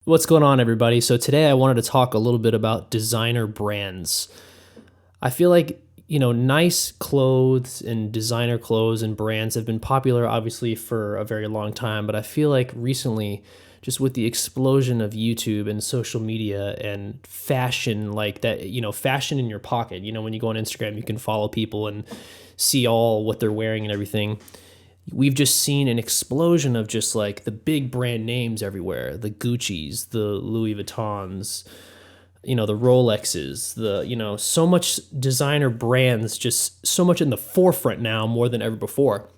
What's going on, everybody? So today I wanted to talk a little bit about designer brands. I feel like, nice clothes and designer clothes and brands have been popular, obviously, for a very long time. But I feel like recently, just with the explosion of YouTube and social media and fashion, like that, fashion in your pocket, when you go on Instagram, you can follow people and see all what they're wearing and everything. We've just seen an explosion of just like the big brand names everywhere, the Gucci's, the Louis Vuittons, the Rolexes, so much designer brands, just so much in the forefront now more than ever before.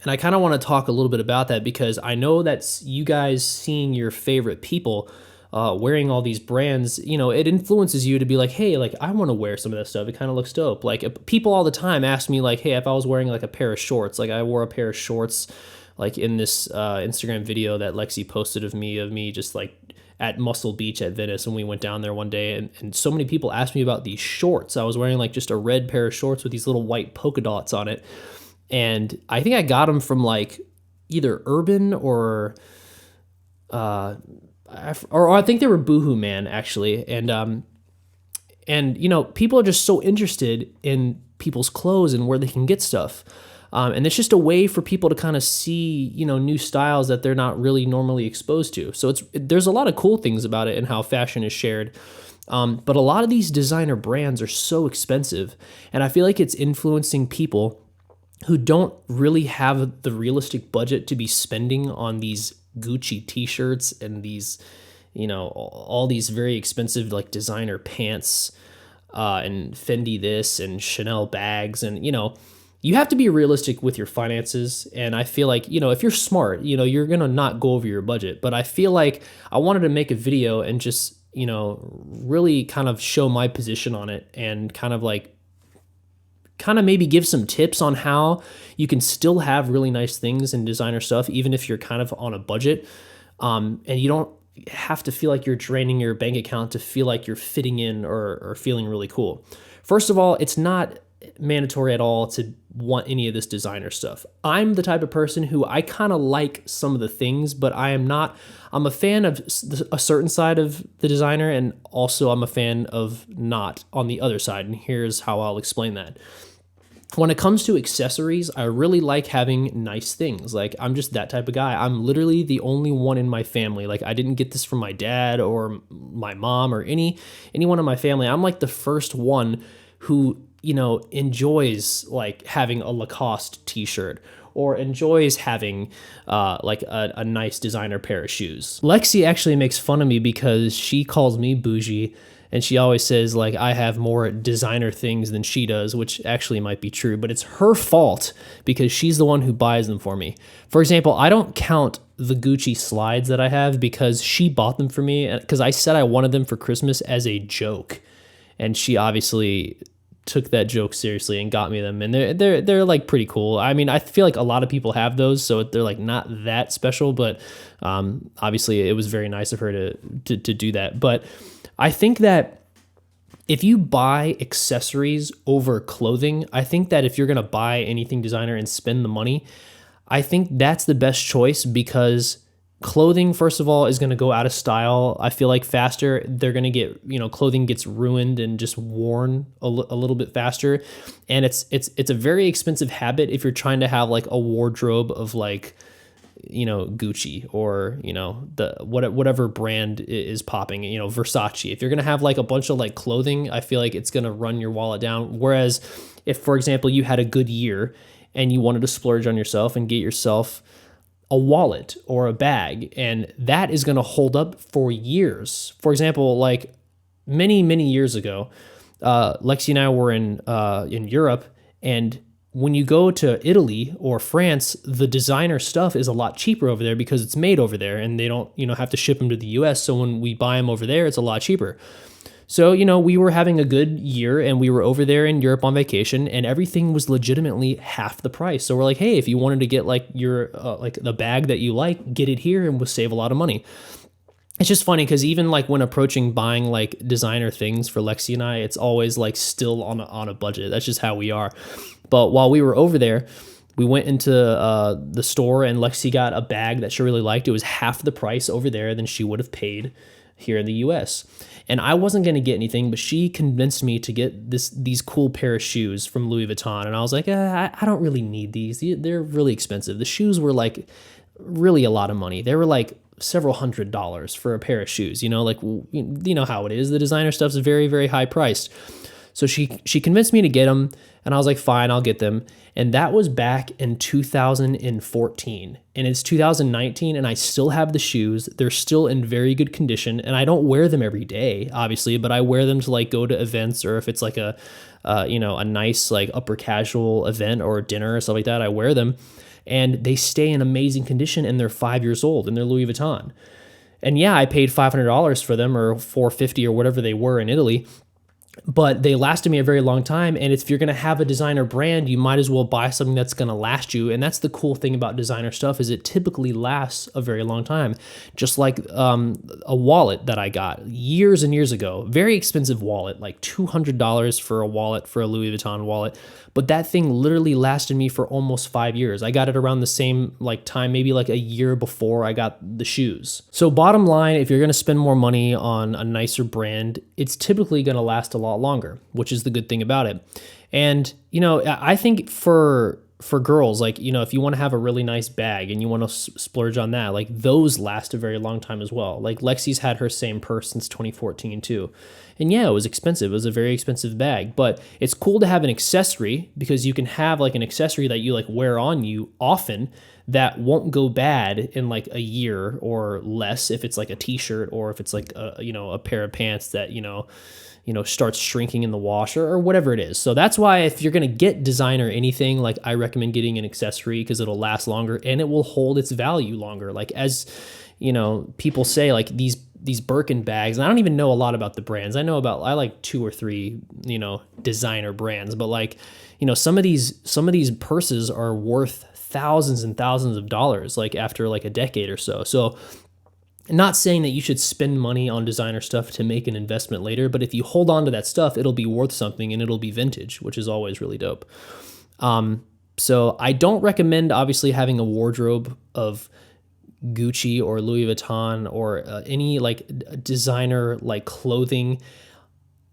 And I kind of want to talk a little bit about that because I know that's you guys seeing your favorite people wearing all these brands. It influences you to be like, hey, like I want to wear some of that stuff. It kind of looks dope. Like people all the time ask me like, hey, if I was wearing like a pair of shorts, like I wore a pair of shorts like in this Instagram video that Lexi posted of me just like at Muscle Beach at Venice, and we went down there one day, and so many people asked me about these shorts. I was wearing like just a red pair of shorts with these little white polka dots on it. And I think I got them from like either Urban or I think they were Boohoo Man actually. And people are just so interested in people's clothes and where they can get stuff. And it's just a way for people to kind of see, new styles that they're not really normally exposed to. So there's a lot of cool things about it and how fashion is shared. But a lot of these designer brands are so expensive, and I feel like it's influencing people who don't really have the realistic budget to be spending on these Gucci t-shirts and these, all these very expensive like designer pants and Fendi this and Chanel bags. And, you have to be realistic with your finances. And I feel like, if you're smart, you're going to not go over your budget. But I feel like I wanted to make a video and just, really kind of show my position on it and kind of maybe give some tips on how you can still have really nice things and designer stuff, even if you're kind of on a budget. And you don't have to feel like you're draining your bank account to feel like you're fitting in or feeling really cool. First of all, it's not mandatory at all to want any of this designer stuff. I'm the type of person who I kind of like some of the things, but I'm a fan of a certain side of the designer, and also I'm a fan of not on the other side. And here's how I'll explain that. When it comes to accessories, I really like having nice things. Like, I'm just that type of guy. I'm literally the only one in my family. Like, I didn't get this from my dad or my mom or anyone in my family. I'm like the first one who, enjoys like having a Lacoste t-shirt or enjoys having like a nice designer pair of shoes. Lexi actually makes fun of me because she calls me bougie. And she always says, like, I have more designer things than she does, which actually might be true, but it's her fault because she's the one who buys them for me. For example, I don't count the Gucci slides that I have because she bought them for me because I said I wanted them for Christmas as a joke. And she obviously took that joke seriously and got me them. And they're like pretty cool. I mean, I feel like a lot of people have those, so they're like not that special, but obviously it was very nice of her to do that. But I think that if you buy accessories over clothing, I think that if you're going to buy anything designer and spend the money, I think that's the best choice because clothing, first of all, is going to go out of style. I feel like faster. They're going to get, clothing gets ruined and just worn a little bit faster. And it's a very expensive habit if you're trying to have like a wardrobe of like, Gucci or, whatever brand is popping, Versace. If you're going to have like a bunch of like clothing, I feel like it's going to run your wallet down. Whereas if, for example, you had a good year and you wanted to splurge on yourself and get yourself a wallet or a bag, and that is going to hold up for years. For example, like many, many years ago, Lexi and I were in Europe, and when you go to Italy or France, the designer stuff is a lot cheaper over there because it's made over there and they don't, have to ship them to the US. So when we buy them over there, it's a lot cheaper. So, we were having a good year and we were over there in Europe on vacation and everything was legitimately half the price. So we're like, hey, if you wanted to get like your, like the bag that you like, get it here and we'll save a lot of money. It's just funny because even like when approaching buying like designer things for Lexi and I, it's always like still on a budget. That's just how we are. But while we were over there, We went into the store, and Lexi got a bag that she really liked. It was half the price over there than she would have paid here in the US. And I wasn't going to get anything, but she convinced me to get these cool pair of shoes from Louis Vuitton. And I was like, I don't really need these. They're really expensive. The shoes were like really a lot of money. They were like several $100s for a pair of shoes. Like, you know how it is. The designer stuff's very, very high priced. So she convinced me to get them, and I was like, fine, I'll get them. And that was back in 2014, and it's 2019, and I still have the shoes. They're still in very good condition, and I don't wear them every day, obviously, but I wear them to like go to events, or if it's like a nice like upper casual event or dinner or stuff like that, I wear them, and they stay in amazing condition, and they're 5 years old, and they're Louis Vuitton. And yeah, I paid $500 for them, or $450 or whatever they were in Italy. But they lasted me a very long time. And if you're going to have a designer brand, you might as well buy something that's going to last you. And that's the cool thing about designer stuff, is it typically lasts a very long time. Just like a wallet that I got years and years ago, very expensive wallet, like $200 for a wallet, for a Louis Vuitton wallet. But that thing literally lasted me for almost 5 years. I got it around the same like time, maybe like a year before I got the shoes. So bottom line, if you're going to spend more money on a nicer brand, it's typically going to last a lot longer, which is the good thing about it. And, I think for girls, like, if you want to have a really nice bag and you want to splurge on that, like those last a very long time as well. Like Lexi's had her same purse since 2014 too. And yeah, it was expensive. It was a very expensive bag, but it's cool to have an accessory, because you can have like an accessory that you like wear on you often that won't go bad in like a year or less, if it's like a t-shirt, or if it's like a pair of pants that, starts shrinking in the wash, or whatever it is. So that's why if you're going to get designer anything, like I recommend getting an accessory, because it'll last longer and it will hold its value longer. Like, as people say, like these Birkin bags, and I don't even know a lot about the brands. I like 2 or 3, designer brands, but like, some of these purses are worth thousands and thousands of dollars, like after like a decade or so. So not saying that you should spend money on designer stuff to make an investment later, but if you hold on to that stuff, it'll be worth something, and it'll be vintage, which is always really dope. So I don't recommend obviously having a wardrobe of Gucci or Louis Vuitton or any like designer like clothing,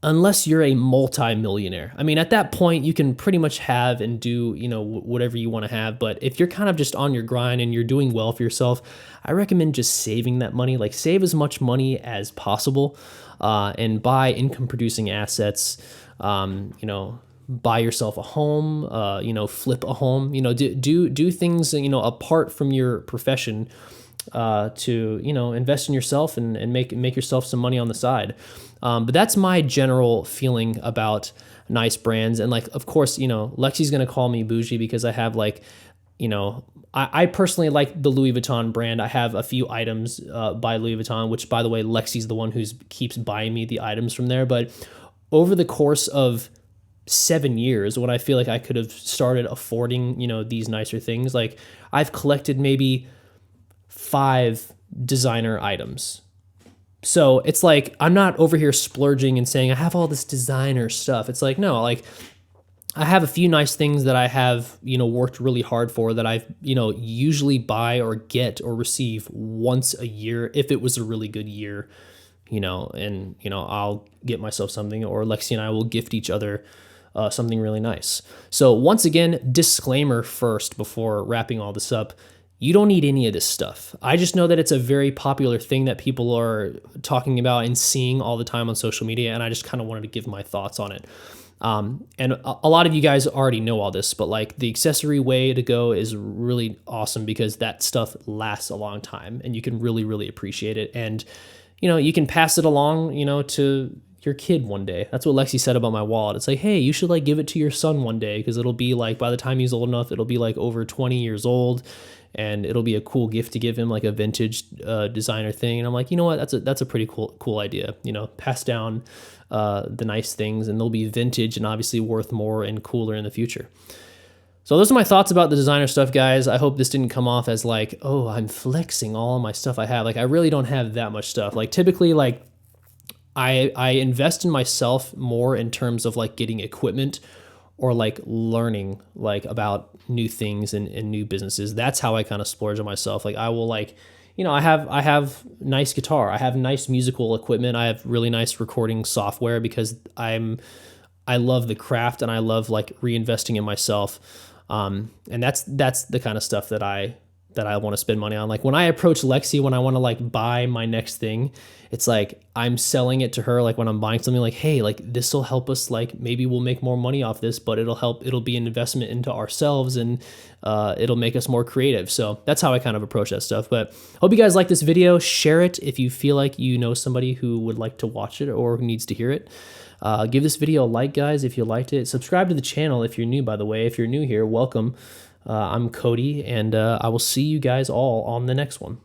unless you're a multi-millionaire. I mean, at that point, you can pretty much have and do, whatever you want to have. But if you're kind of just on your grind and you're doing well for yourself, I recommend just saving that money. Like, save as much money as possible, and buy income-producing assets. Buy yourself a home. Flip a home. Do things, apart from your profession, to invest in yourself and make yourself some money on the side. But that's my general feeling about nice brands. And like, of course, Lexi's gonna call me bougie because I have like, I personally like the Louis Vuitton brand. I have a few items by Louis Vuitton, which, by the way, Lexi's the one who keeps buying me the items from there. But over the course of 7 years, when I feel like I could have started affording, these nicer things, like I've collected maybe 5 designer items. So it's like, I'm not over here splurging and saying I have all this designer stuff. It's like, no, like I have a few nice things that I have, worked really hard for, that I've, usually buy or get or receive once a year if it was a really good year, and, I'll get myself something, or Lexi and I will gift each other something really nice. So once again, disclaimer first before wrapping all this up. You don't need any of this stuff. I just know that it's a very popular thing that people are talking about and seeing all the time on social media, and I just kind of wanted to give my thoughts on it. And a lot of you guys already know all this, but like the accessory way to go is really awesome, because that stuff lasts a long time and you can really, really appreciate it. And, you can pass it along, to your kid one day. That's what Lexi said about my wallet. It's like, hey, you should like give it to your son one day, because it'll be like, by the time he's old enough, it'll be like over 20 years old. And it'll be a cool gift to give him, like a vintage designer thing. And I'm like, you know what? That's a pretty cool idea. Pass down the nice things, and they'll be vintage and obviously worth more and cooler in the future. So those are my thoughts about the designer stuff, guys. I hope this didn't come off as like, oh, I'm flexing all my stuff I have. Like, I really don't have that much stuff. Like, typically, like I invest in myself more in terms of like getting equipment or like learning like about new things and new businesses. That's how I kind of splurge on myself. Like I will like, I have nice guitar, I have nice musical equipment, I have really nice recording software because I love the craft and I love like reinvesting in myself. And that's the kind of stuff that I want to spend money on. Like when I approach Lexi, when I want to like buy my next thing, it's like I'm selling it to her. Like when I'm buying something, like, hey, like this will help us. Like maybe we'll make more money off this, but it'll be an investment into ourselves, and it'll make us more creative. So that's how I kind of approach that stuff. But hope you guys like this video. Share it if you feel like you know somebody who would like to watch it or who needs to hear it. Give this video a like, guys, if you liked it. Subscribe to the channel if you're new, by the way. If you're new here, welcome. I'm Cody, and I will see you guys all on the next one.